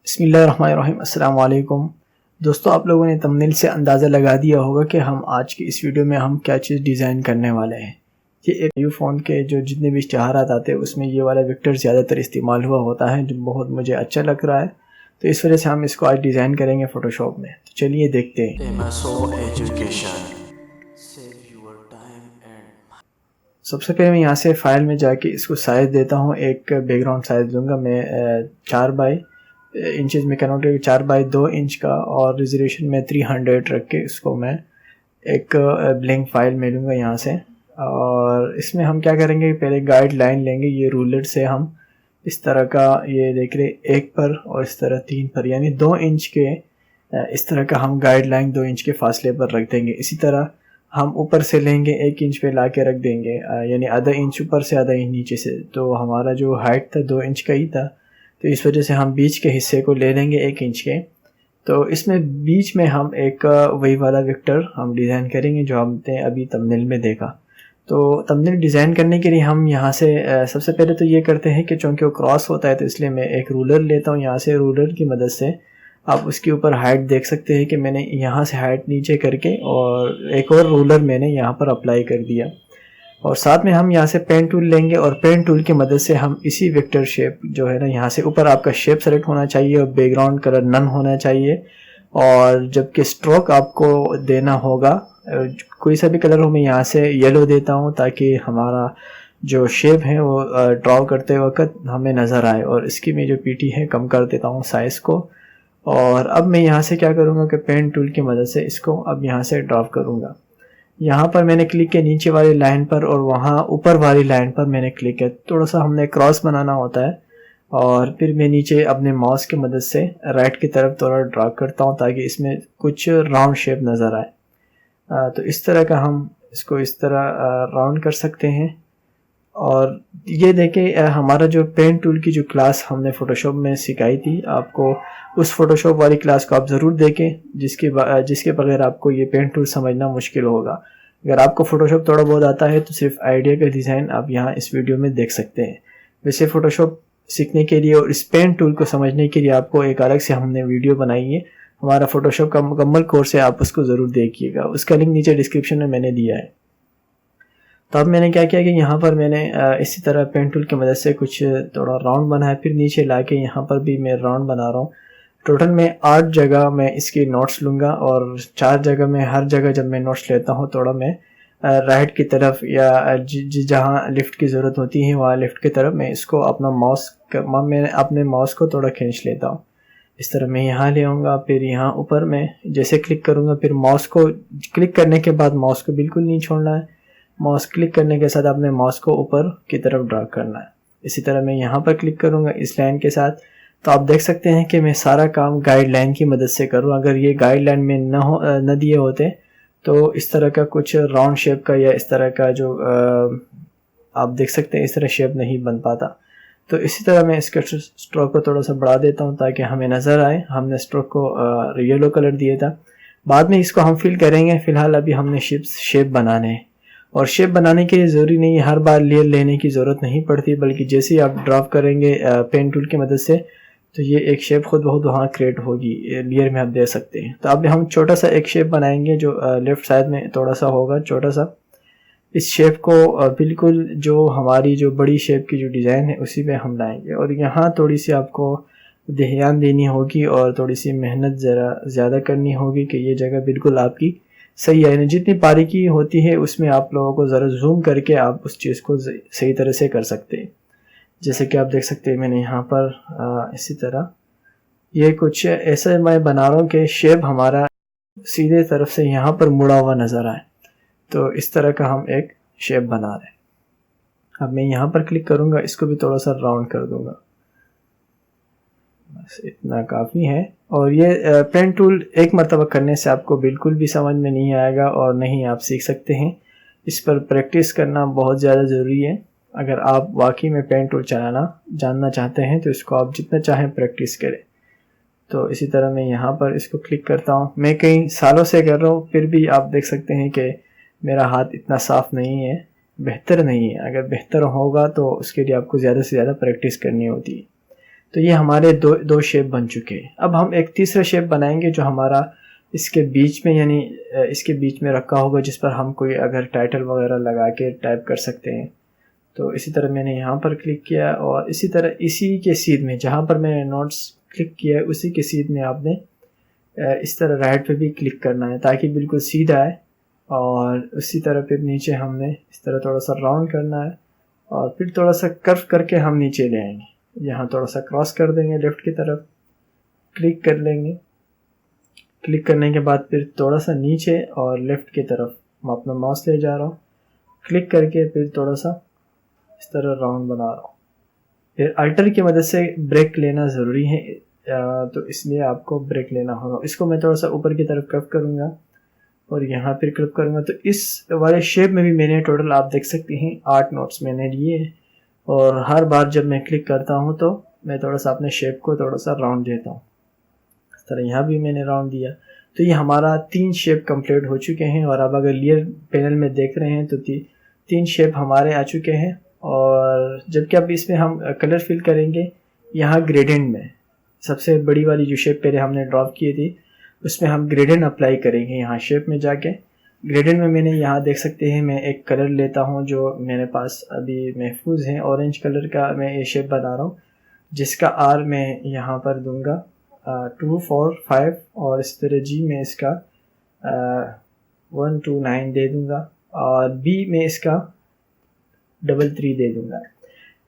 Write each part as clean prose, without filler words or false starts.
बिस्मिल्लाहिर्रहमानिर्रहीम। अस्सलाम वालेकुम दोस्तों, आप लोगों ने थंबनेल से अंदाज़ा लगा दिया होगा कि हम आज की इस वीडियो में हम क्या चीज़ डिज़ाइन करने वाले हैं। ये एक न्यू फ़ोन के जो जितने भी इश्तिहारात आते हैं उसमें ये वाला वेक्टर ज़्यादातर इस्तेमाल हुआ होता है, जो बहुत मुझे अच्छा लग रहा है। तो इस वजह से हम इसको आज डिज़ाइन करेंगे फ़ोटोशॉप में। तो चलिए देखते हैं। सबसे पहले मैं यहाँ से फ़ाइल में जाके इसको साइज़ देता हूँ। एक बैकग्राउंड साइज़ लूँगा मैं 4 बाई इंचज़ में कन्वर्ट करके 4 बाई 2 इंच का, और रिजोल्यूशन में 300 रख के इसको मैं एक ब्लैंक फ़ाइल में लूँगा यहाँ से। और इसमें हम क्या करेंगे, पहले गाइडलाइन लेंगे। ये रूलर से हम इस तरह का, ये देख रहे 1 पर और इस तरह 3 पर, यानी 2 इंच के इस तरह का हम गाइडलाइन 2 इंच के फासले पर रख देंगे। इसी तरह हम ऊपर से लेंगे 1 इंच पे ला के रख देंगे, यानी आधा इंच ऊपर से आधा इंच नीचे से। तो हमारा जो हाइट था 2 इंच का ही था, तो इस वजह से हम बीच के हिस्से को ले लेंगे 1 इंच के। तो इसमें बीच में हम एक वही वाला वेक्टर हम डिज़ाइन करेंगे जो हमने अभी थंबनेल में देखा। तो थंबनेल डिज़ाइन करने के लिए हम यहाँ से सबसे पहले तो ये करते हैं कि चूँकि वो क्रॉस होता है, तो इसलिए मैं एक रूलर लेता हूँ। यहाँ से रूलर की मदद से आप उसके ऊपर हाइट देख सकते हैं कि मैंने यहाँ से हाइट नीचे करके और एक और रूलर मैंने यहाँ पर अप्लाई कर दिया। और साथ में हम यहाँ से पेन टूल लेंगे और पेन टूल की मदद से हम इसी वेक्टर शेप जो है ना, यहाँ से ऊपर आपका शेप सेलेक्ट होना चाहिए और बैकग्राउंड कलर नन होना चाहिए। और जबकि स्ट्रोक आपको देना होगा कोई सा भी कलर हो, मैं यहाँ से येलो देता हूँ ताकि हमारा जो शेप है वो ड्रॉ करते वक्त हमें नज़र आए। और इसकी मैं जो पीटी है कम कर देता हूँ साइज़ को। और अब मैं यहाँ से क्या करूँगा कि पेन टूल की मदद से इसको अब यहाँ से ड्रॉ करूँगा। यहाँ पर मैंने क्लिक किया नीचे वाली लाइन पर, और वहाँ ऊपर वाली लाइन पर मैंने क्लिक किया। थोड़ा सा हमने क्रॉस बनाना होता है। और फिर मैं नीचे अपने माउस की मदद से राइट की तरफ थोड़ा ड्रैग करता हूँ ताकि इसमें कुछ राउंड शेप नज़र आए। तो इस तरह का हम इसको इस तरह राउंड कर सकते हैं। और ये देखें, हमारा जो पेन टूल की जो क्लास हमने फ़ोटोशॉप में सिखाई थी आपको, उस फ़ोटोशॉप वाली क्लास को आप ज़रूर देखें, जिसके बगैर आपको ये पेन टूल समझना मुश्किल होगा। अगर आपको फ़ोटोशॉप थोड़ा बहुत आता है तो सिर्फ आइडिया का डिज़ाइन आप यहाँ इस वीडियो में देख सकते हैं। वैसे फ़ोटोशॉप सीखने के लिए और इस पेन टूल को समझने के लिए आपको एक अलग से हमने वीडियो बनाई है। हमारा फ़ोटोशॉप का मुकम्मल कोर्स है, आप उसको ज़रूर देखिएगा। उसका लिंक नीचे डिस्क्रिप्शन में मैंने दिया है। तो अब मैंने क्या किया कि यहाँ पर मैंने इसी तरह पेन टूल की मदद से कुछ थोड़ा राउंड बनाया, फिर नीचे लाके यहाँ पर भी मैं राउंड बना रहा हूँ। टोटल मैं 8 जगह मैं इसकी नोट्स लूँगा, और 4 जगह में हर जगह जब मैं नोट्स लेता हूँ थोड़ा मैं राइट की तरफ या जहाँ लिफ्ट की ज़रूरत होती है वहाँ लिफ्ट की तरफ मैं इसको अपना मैं अपने माउस को थोड़ा खींच लेता हूँ। इस तरह मैं यहाँ ले आऊँगा, फिर यहाँ ऊपर मैं जैसे क्लिक करूँगा, फिर माउस को क्लिक करने के बाद माउस को बिल्कुल नहीं छोड़ना है। माउस क्लिक करने के साथ अपने माउस को ऊपर की तरफ ड्रैग करना है। इसी तरह मैं यहाँ पर क्लिक करूँगा इस लाइन के साथ। तो आप देख सकते हैं कि मैं सारा काम गाइडलाइन की मदद से करूँ। अगर ये गाइडलाइन में न दिए होते तो इस तरह का कुछ राउंड शेप का या इस तरह का जो आप देख सकते हैं इस तरह शेप नहीं बन पाता। तो इसी तरह मैं इसके स्ट्रोक को थोड़ा सा बढ़ा देता हूँ ताकि हमें नज़र आए। हमने स्ट्रोक को येलो कलर दिया था, बाद में इसको हम फिल करेंगे। फ़िलहाल अभी हमने शेप बनाने हैं, और शेप बनाने के लिए ज़रूरी नहीं है हर बार लेयर लेने की ज़रूरत नहीं पड़ती, बल्कि जैसे ही आप ड्रॉ करेंगे पेन टूल की मदद से तो ये एक शेप खुद बहुत वहाँ क्रिएट होगी, लेयर में आप दे सकते हैं। तो अब हम छोटा सा एक शेप बनाएंगे जो लेफ़्ट साइड में थोड़ा सा होगा, छोटा सा। इस शेप को बिल्कुल जो हमारी जो बड़ी शेप की जो डिज़ाइन है उसी पे हम लाएंगे। और यहाँ थोड़ी सी आपको ध्यान देनी होगी और थोड़ी सी मेहनत ज़रा ज़्यादा करनी होगी कि ये जगह बिल्कुल आपकी सही है। यानी जितनी बारीकी होती है उसमें आप लोगों को ज़रा जूम करके आप उस चीज़ को सही तरह से कर सकते हैं। जैसे कि आप देख सकते हैं मैंने यहाँ पर इसी तरह ये कुछ ऐसा मैं बना रहा हूँ कि शेप हमारा सीधे तरफ से यहाँ पर मुड़ा हुआ नज़र आए। तो इस तरह का हम एक शेप बना रहे हैं। अब मैं यहाँ पर क्लिक करूँगा, इसको भी थोड़ा सा राउंड कर दूँगा, बस इतना काफ़ी है। और ये पेन टूल एक मरतबा करने से आपको बिल्कुल भी समझ में नहीं आएगा और नहीं आप सीख सकते हैं। इस पर प्रैक्टिस करना बहुत ज़्यादा ज़रूरी है। अगर आप वाकई में पेन टूल चलाना जानना चाहते हैं तो इसको आप जितना चाहें प्रैक्टिस करें। तो इसी तरह मैं यहाँ पर इसको क्लिक करता हूँ। मैं कई सालों से कर रहा हूँ, फिर भी आप देख सकते हैं कि मेरा हाथ इतना साफ़ नहीं है, बेहतर नहीं है। अगर बेहतर होगा तो उसके लिए आपको ज़्यादा से ज़्यादा प्रैक्टिस करनी होती है। तो ये हमारे दो शेप बन चुके हैं। अब हम एक तीसरा शेप बनाएंगे जो हमारा इसके बीच में, यानी इसके बीच में रखा होगा, जिस पर हम कोई अगर टाइटल वगैरह लगा के टाइप कर सकते हैं। तो इसी तरह मैंने यहाँ पर क्लिक किया और इसी तरह इसी के सीध में जहाँ पर मैंने नोट्स क्लिक किया है उसी के सीध में आपने इस तरह राइट पे भी क्लिक करना है ताकि बिल्कुल सीधा आए। और उसी तरह फिर नीचे हमने इस तरह थोड़ा सा राउंड करना है और फिर थोड़ा सा कर्व करके हम नीचे ले आएंगे। यहाँ थोड़ा सा क्रॉस कर देंगे लेफ़्ट की तरफ, क्लिक कर लेंगे। क्लिक करने के बाद फिर थोड़ा सा नीचे और लेफ़्ट की तरफ मैं अपना माउस ले जा रहा हूँ, क्लिक करके फिर थोड़ा सा इस तरह राउंड बना रहा हूँ। फिर अल्टर की मदद से ब्रेक लेना ज़रूरी है, तो इसलिए आपको ब्रेक लेना होगा। इसको मैं थोड़ा सा ऊपर की तरफ कर्व करूँगा और यहाँ फिर क्लिक करूँगा। तो इस वाले शेप में भी मैंने टोटल आप देख सकते हैं 8 नोट्स मैंने लिए। और हर बार जब मैं क्लिक करता हूँ तो मैं थोड़ा सा अपने शेप को थोड़ा सा राउंड देता हूँ। इस तरह यहाँ भी मैंने राउंड दिया। तो ये हमारा 3 शेप कंप्लीट हो चुके हैं। और अब अगर लेयर पैनल में देख रहे हैं तो 3 शेप हमारे आ चुके हैं। और जबकि अब इसमें हम कलर फिल करेंगे, यहाँ ग्रेडियंट में सबसे बड़ी वाली जो शेप पहले हमने ड्रॉप की थी उसमें हम ग्रेडियंट अप्लाई करेंगे। यहाँ शेप में जाके ग्रेडियंट में मैंने यहाँ देख सकते हैं मैं एक कलर लेता हूँ जो मेरे पास अभी महफूज है, ऑरेंज कलर का मैं ये शेप बना रहा हूँ, जिसका आर मैं यहाँ पर दूंगा 2 4 5 और इस तरह जी में इसका 1 2 9 दे दूंगा और बी में इसका 3 3 दे दूंगा।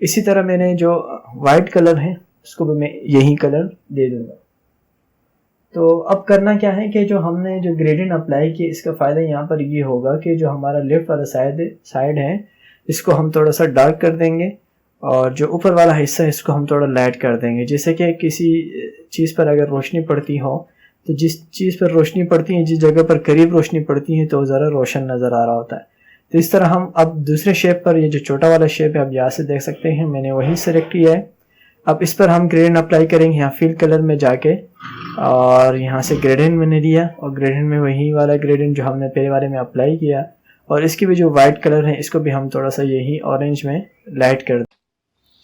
इसी तरह मैंने जो वाइट कलर है उसको भी मैं यही कलर दे दूंगा। तो अब करना क्या है कि जो हमने जो ग्रेडियंट अप्लाई किया इसका फ़ायदा यहाँ पर ये होगा कि जो हमारा लेफ्ट वाला साइड है इसको हम थोड़ा सा डार्क कर देंगे और जो ऊपर वाला हिस्सा है इसको हम थोड़ा लाइट कर देंगे। जैसे कि किसी चीज़ पर अगर रोशनी पड़ती हो तो जिस चीज़ पर रोशनी पड़ती है, जिस जगह पर करीब रोशनी पड़ती है तो ज़रा रोशन नज़र आ रहा होता है। तो इस तरह हम अब दूसरे शेप पर, ये जो छोटा वाला शेप है आप यहाँ से देख सकते हैं मैंने वही सेलेक्ट किया है। अब इस पर हम ग्रेडियंट अप्लाई करेंगे यहाँ फिल कलर में जाके और यहाँ से ग्रेडियंट मैंने लिया और ग्रेडियंट में वही वाला ग्रेडियंट जो हमने पहले वाले में अप्लाई किया और इसकी भी जो वाइट कलर है इसको भी हम थोड़ा सा यही ऑरेंज में लाइट कर,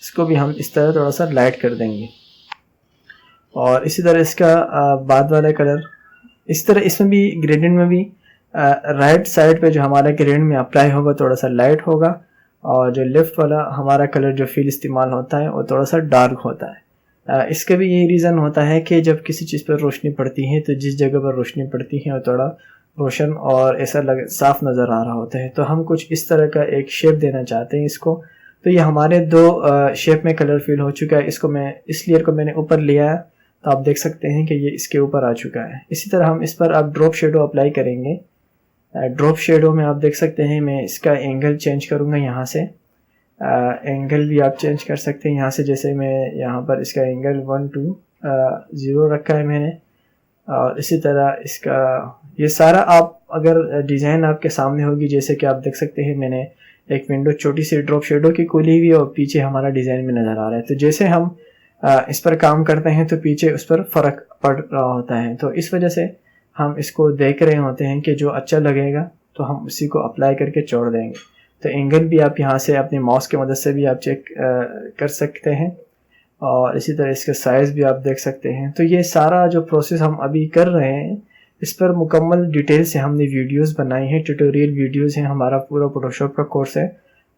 इसको भी हम इस तरह थोड़ा सा लाइट कर देंगे। और इसी तरह इसका बाद वाला कलर इस तरह, इसमें भी ग्रेडियंट में भी राइट साइड पे जो हमारा ग्रेडियंट में अप्लाई होगा थोड़ा सा लाइट होगा और जो लेफ़्ट वाला हमारा कलर जो फिल इस्तेमाल होता है वो थोड़ा सा डार्क होता है। इसका भी यही रीज़न होता है कि जब किसी चीज़ पर रोशनी पड़ती है तो जिस जगह पर रोशनी पड़ती है वो थोड़ा रोशन और ऐसा साफ नज़र आ रहा होता है। तो हम कुछ इस तरह का एक शेप देना चाहते हैं इसको। तो ये हमारे 2 शेप में कलर फिल हो चुका है। इसको मैं इस लेयर को मैंने ऊपर लिया है तो आप देख सकते हैं कि ये इसके ऊपर आ चुका है। इसी तरह हम इस पर अब ड्रॉप शेडो अप्लाई करेंगे। ड्रॉप शेडो में आप देख सकते हैं मैं इसका एंगल चेंज करूँगा। यहाँ से एंगल भी आप चेंज कर सकते हैं यहाँ से, जैसे मैं यहाँ पर इसका एंगल 1 2 0 रखा है मैंने। और इसी तरह इसका ये सारा आप अगर डिज़ाइन आपके सामने होगी, जैसे कि आप देख सकते हैं मैंने एक विंडो छोटी सी ड्रॉप शेडो की खुली हुई और पीछे हमारा डिज़ाइन में नज़र आ रहा है। तो जैसे हम इस पर काम करते हैं तो पीछे उस पर फ़र्क पड़ रहा होता है। तो इस वजह से हम इसको देख रहे होते हैं कि जो अच्छा लगेगा तो हम उसी को अप्लाई करके छोड़ देंगे। तो एंगल भी आप यहाँ से अपने माउस की मदद से भी आप चेक कर सकते हैं और इसी तरह इसका साइज़ भी आप देख सकते हैं। तो ये सारा जो प्रोसेस हम अभी कर रहे हैं इस पर मुकम्मल डिटेल से हमने वीडियोस बनाई हैं, ट्यूटोरियल वीडियोस हैं। हमारा पूरा फोटोशॉप का कोर्स है।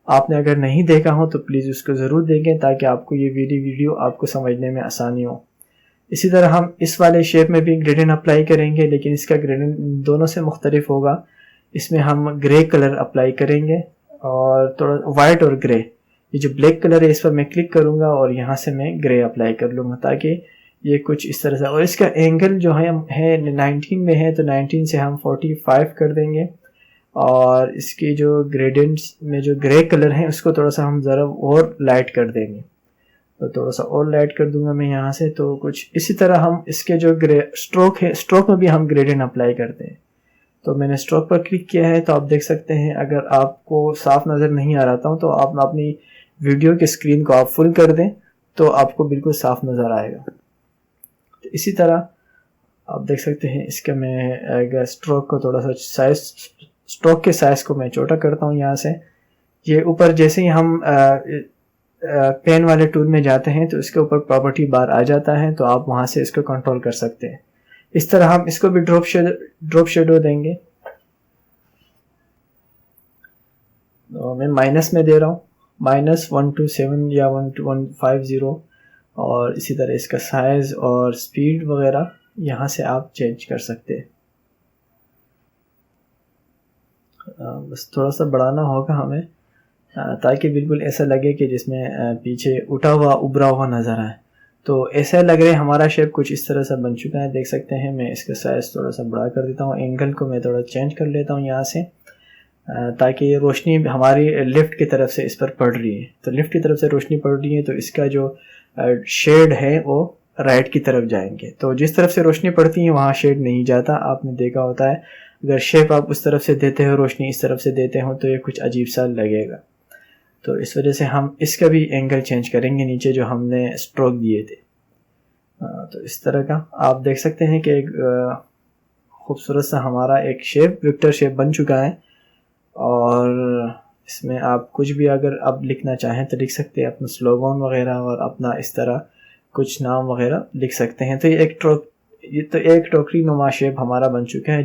आपने अगर नहीं देखा हो तो प्लीज़ उसको ज़रूर देखें ताकि आपको ये वीडियो आपको समझने में आसानी हो। इसी तरह हम इस वाले शेप में भी ग्रेडियंट अप्लाई करेंगे, लेकिन इसका ग्रेडियंट दोनों से मुख्तलिफ होगा। इसमें हम ग्रे कलर अप्लाई करेंगे और थोड़ा वाइट और ग्रे, ये जो ब्लैक कलर है इस पर मैं क्लिक करूँगा और यहाँ से मैं ग्रे अप्लाई कर लूँगा ताकि ये कुछ इस तरह से। और इसका एंगल जो है 19 में है तो 19 से हम 45 कर देंगे। और इसकी जो ग्रेडियंट्स में जो ग्रे कलर है उसको थोड़ा सा हम ज़रा और लाइट कर देंगे। तो थोड़ा सा और लाइट कर दूंगा मैं यहाँ से। तो कुछ इसी तरह हम इसके जो ग्रे स्ट्रोक है, स्ट्रोक में भी हम ग्रेडियंट अप्लाई करते हैं। तो मैंने स्ट्रोक पर क्लिक किया है तो आप देख सकते हैं, अगर आपको साफ नज़र नहीं आ रहा हो तो आप अपनी वीडियो के स्क्रीन को आप फुल कर दें तो आपको बिल्कुल साफ नज़र आएगा। तो इसी तरह आप देख सकते हैं इसका मैं अगर स्ट्रोक को थोड़ा सा साइज, स्ट्रोक के साइज़ को मैं छोटा करता हूँ यहाँ से। ये ऊपर जैसे ही हम पेन वाले टूल में जाते हैं तो इसके ऊपर प्रॉपर्टी बार आ जाता है, तो आप वहाँ से इसको कंट्रोल कर सकते हैं। इस तरह हम इसको भी ड्रॉप शेडो देंगे। तो मैं माइनस में दे रहा हूँ, -127 या 12150, और इसी तरह इसका साइज और स्पीड वगैरह यहाँ से आप चेंज कर सकते हैं। बस थोड़ा सा बढ़ाना होगा हमें, ताकि बिल्कुल ऐसा लगे कि जिसमें पीछे उठा हुआ उभरा हुआ नज़र आए। तो ऐसा लग रहा है हमारा शेप कुछ इस तरह से बन चुका है, देख सकते हैं। मैं इसका साइज़ थोड़ा सा बड़ा कर देता हूँ, एंगल को मैं थोड़ा चेंज कर लेता हूँ यहाँ से, ताकि ये रोशनी हमारी लेफ़्ट की तरफ से इस पर पड़ रही है। तो लेफ़्ट की तरफ से रोशनी पड़ रही है तो इसका जो शेड है वो राइट की तरफ जाएंगे। तो जिस तरफ से रोशनी पड़ती है वहाँ शेड नहीं जाता, आपने देखा होता है। अगर शेप आप उस तरफ से देते हो, रोशनी इस तरफ से देते हो, तो ये कुछ अजीब सा लगेगा। तो इस वजह से हम इसका भी एंगल चेंज करेंगे, नीचे जो हमने स्ट्रोक दिए थे। तो इस तरह का आप देख सकते हैं कि एक खूबसूरत सा हमारा एक शेप, वेक्टर शेप बन चुका है। और इसमें आप कुछ भी अगर अब लिखना चाहें तो लिख सकते हैं, अपना स्लोगन वगैरह और अपना इस तरह कुछ नाम वगैरह लिख सकते हैं। तो ये एक टोकरी नुमा शेप हमारा बन चुका है,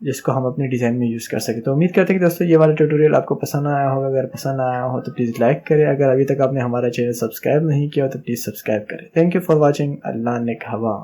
जिसको हम अपने डिज़ाइन में यूज़ कर सकते हैं। तो उम्मीद करते हैं कि दोस्तों ये वाला ट्यूटोरियल आपको पसंद आया होगा। अगर पसंद आया हो तो प्लीज़ लाइक करें। अगर अभी तक आपने हमारा चैनल सब्सक्राइब नहीं किया तो प्लीज़ सब्सक्राइब करें। Thank you for watching. Allah ने हवा।